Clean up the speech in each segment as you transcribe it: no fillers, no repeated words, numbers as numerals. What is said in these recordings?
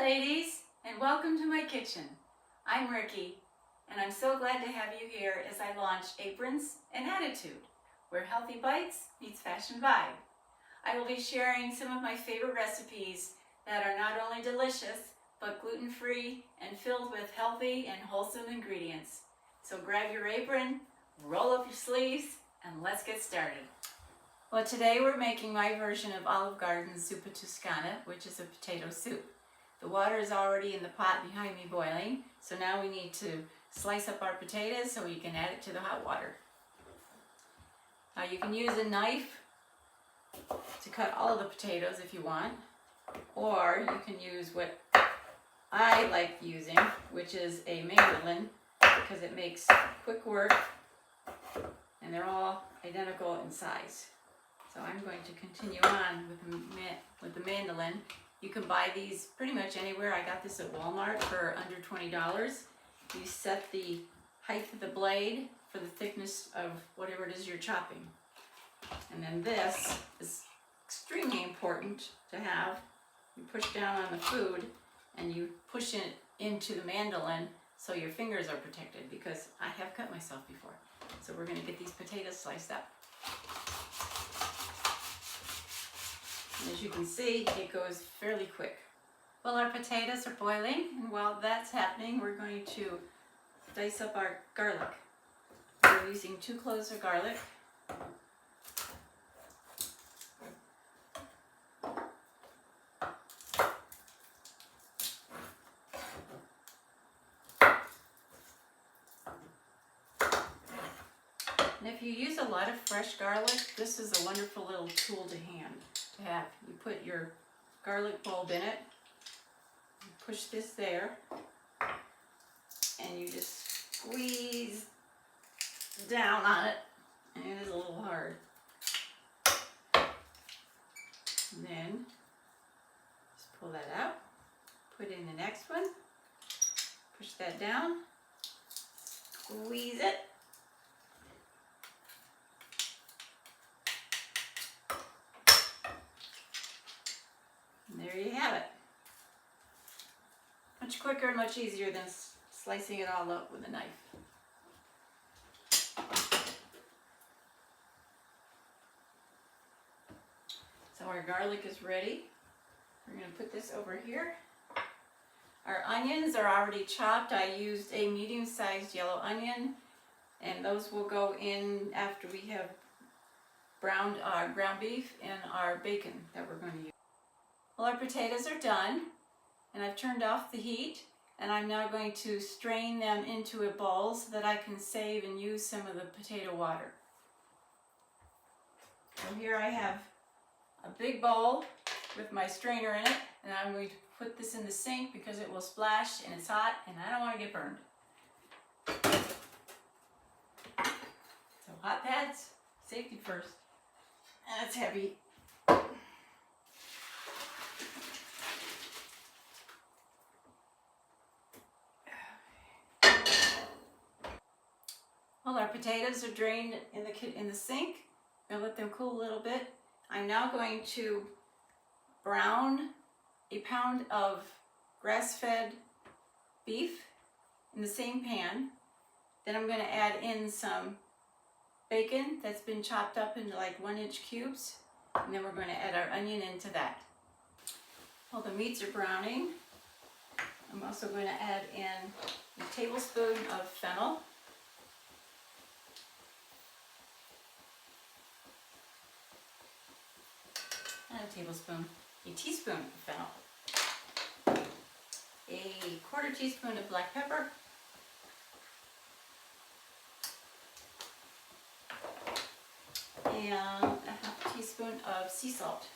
ladies, and welcome to my kitchen. I'm Ricky, and I'm so glad to have you here as I launch Aprons and Attitude, where healthy bites meets fashion vibe. I will be sharing some of my favorite recipes that are not only delicious, but gluten-free and filled with healthy and wholesome ingredients. So grab your apron, roll up your sleeves, and let's get started. Well, today we're making my version of Olive Garden's Zuppa Toscana, which is a potato soup. The water is already in the pot behind me boiling, so now we need to slice up our potatoes so we can add it to the hot water. Now you can use a knife to cut all of the potatoes if you want, or you can use what I like using, which is a mandolin, because it makes quick work and they're all identical in size. So I'm going to continue on with the mandolin. You can buy these pretty much anywhere. I got this at Walmart for under $20. You set the height of the blade for the thickness of whatever it is you're chopping. And then this is extremely important to have. You push down on the food and you push it into the mandolin so your fingers are protected, because I have cut myself before. So we're going to get these potatoes sliced up. And as you can see, it goes fairly quick. Well, our potatoes are boiling, and while that's happening, we're going to dice up our garlic. We're using 2 cloves of garlic. And if you use a lot of fresh garlic, this is a wonderful little tool to have. You put your garlic bulb in it, you push this there, and you just squeeze down on it, and it is a little hard. And then just pull that out, put in the next one, push that down, squeeze it. And there you have it. Much quicker and much easier than slicing it all up with a knife. So our garlic is ready. We're going to put this over here. Our onions are already chopped. I used a medium-sized yellow onion, and those will go in after we have browned our ground beef and our bacon that we're going to use. Well, our potatoes are done, and I've turned off the heat, and I'm now going to strain them into a bowl so that I can save and use some of the potato water. So here I have a big bowl with my strainer in it, and I'm going to put this in the sink because it will splash and it's hot and I don't want to get burned. So hot pads, safety first. And it's heavy. Well, our potatoes are drained in the sink. I'm going to let them cool a little bit. I'm now going to brown a pound of grass-fed beef in the same pan. Then I'm going to add in some bacon that's been chopped up into like 1-inch cubes. And then we're going to add our onion into that. While the meats are browning, I'm also going to add in a tablespoon of fennel. And a teaspoon of fennel, a 1/4 teaspoon of black pepper, and a 1/2 teaspoon of sea salt.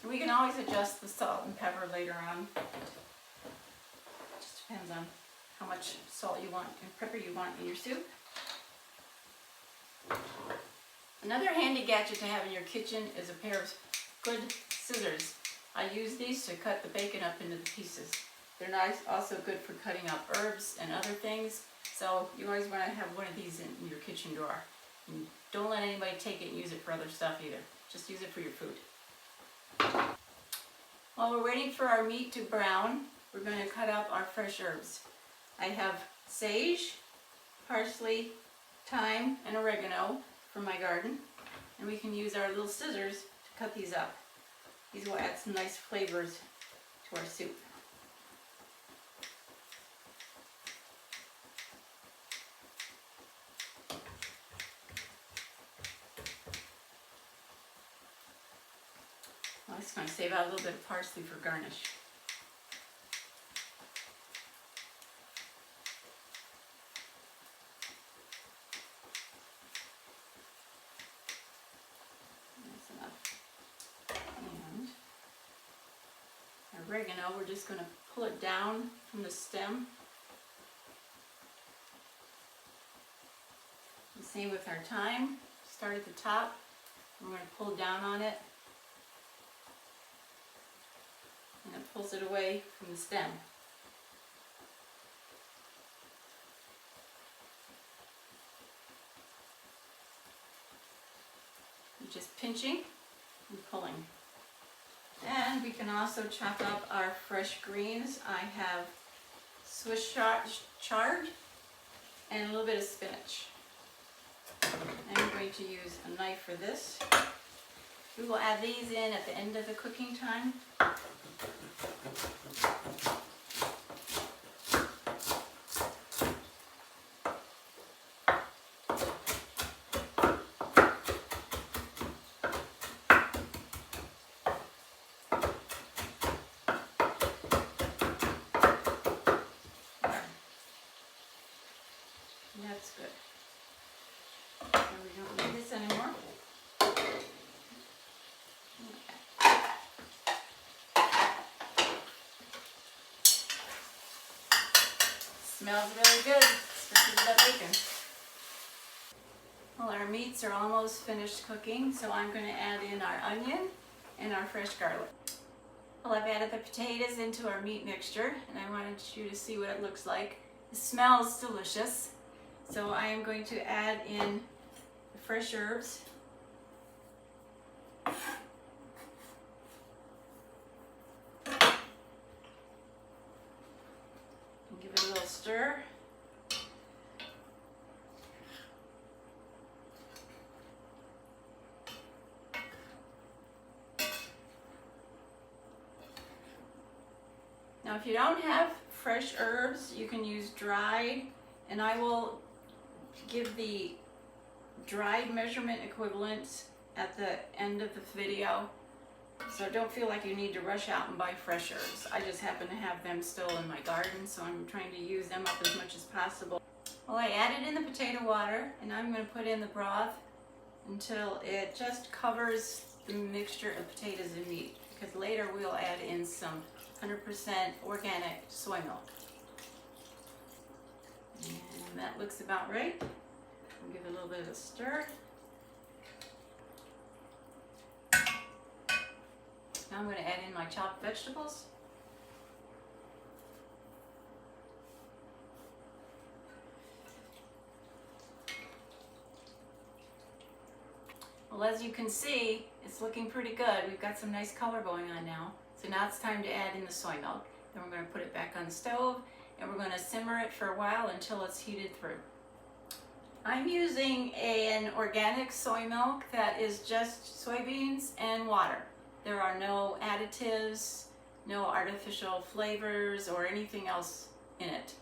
We can always adjust the salt and pepper later on. It just depends on how much salt you want and pepper you want in your soup. Another handy gadget to have in your kitchen is a pair of good scissors. I use these to cut the bacon up into the pieces. They're nice, also good for cutting up herbs and other things. So you always want to have one of these in your kitchen drawer. And don't let anybody take it and use it for other stuff either. Just use it for your food. While we're waiting for our meat to brown, we're going to cut up our fresh herbs. I have sage, parsley, thyme, and oregano from my garden. And we can use our little scissors to cut these up. These will add some nice flavors to our soup. I'm just going to save out a little bit of parsley for garnish. That's enough. And our oregano, we're just going to pull it down from the stem. The same with our thyme. Start at the top. We're going to pull down on it. And it pulls it away from the stem. You're just pinching and pulling. And we can also chop up our fresh greens. I have Swiss chard and a little bit of spinach. I'm going to use a knife for this. We will add these in at the end of the cooking time. That's good. So we don't need this anymore. Smells really good, especially with that bacon. Well, our meats are almost finished cooking, so I'm going to add in our onion and our fresh garlic. Well, I've added the potatoes into our meat mixture, and I wanted you to see what it looks like. It smells delicious, so I am going to add in the fresh herbs. Give it a little stir. Now, if you don't have fresh herbs, you can use dried, and I will give the dried measurement equivalent at the end of the video. So don't feel like you need to rush out and buy fresh herbs. I just happen to have them still in my garden, so I'm trying to use them up as much as possible. Well, I added in the potato water, and I'm going to put in the broth until it just covers the mixture of potatoes and meat, because later we'll add in some 100% organic soy milk. And that looks about right. I'll give it a little bit of a stir. Now I'm going to add in my chopped vegetables. Well, as you can see, it's looking pretty good. We've got some nice color going on now. So now it's time to add in the soy milk. Then we're going to put it back on the stove, and we're going to simmer it for a while until it's heated through. I'm using an organic soy milk that is just soybeans and water. There are no additives, no artificial flavors or anything else in it.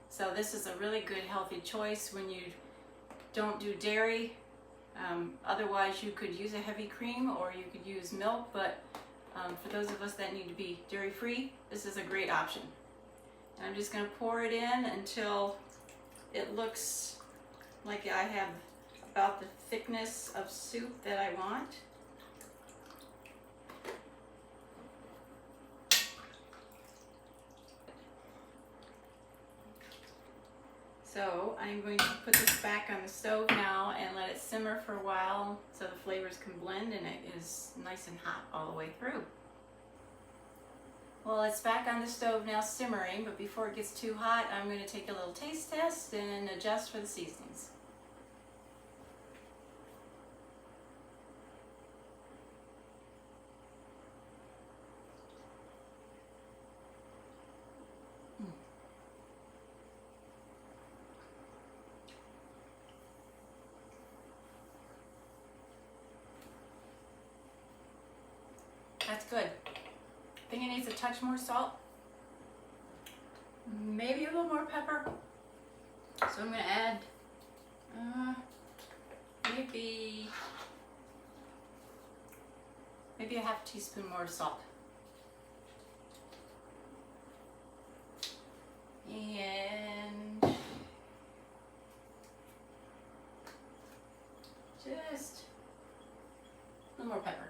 So this is a really good healthy choice when you don't do dairy. Otherwise you could use a heavy cream or you could use milk, but for those of us that need to be dairy free, this is a great option. And I'm just going to pour it in until it looks like I have about the thickness of soup that I want. So I'm going to put this back on the stove now and let it simmer for a while so the flavors can blend and it is nice and hot all the way through. Well, it's back on the stove now simmering, but before it gets too hot, I'm going to take a little taste test and adjust for the seasonings. That's good. I think it needs a touch more salt. Maybe a little more pepper. So I'm going to add maybe a half teaspoon more salt. And just a little more pepper.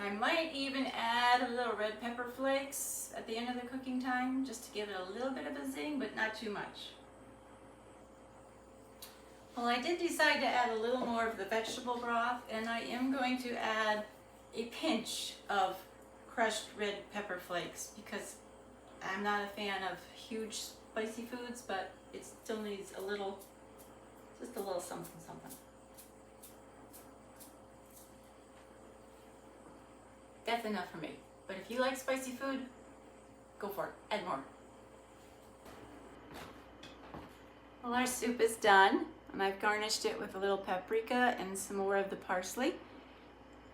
And I might even add a little red pepper flakes at the end of the cooking time, just to give it a little bit of a zing, but not too much. Well, I did decide to add a little more of the vegetable broth, and I am going to add a pinch of crushed red pepper flakes, because I'm not a fan of huge spicy foods, but it still needs a little, just a little something something. That's enough for me. But if you like spicy food, go for it. Add more. Well, our soup is done, and I've garnished it with a little paprika and some more of the parsley.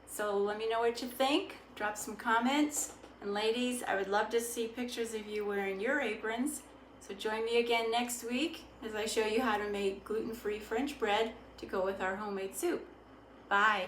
So let me know what you think. Drop some comments. And ladies, I would love to see pictures of you wearing your aprons. So join me again next week as I show you how to make gluten-free French bread to go with our homemade soup. Bye.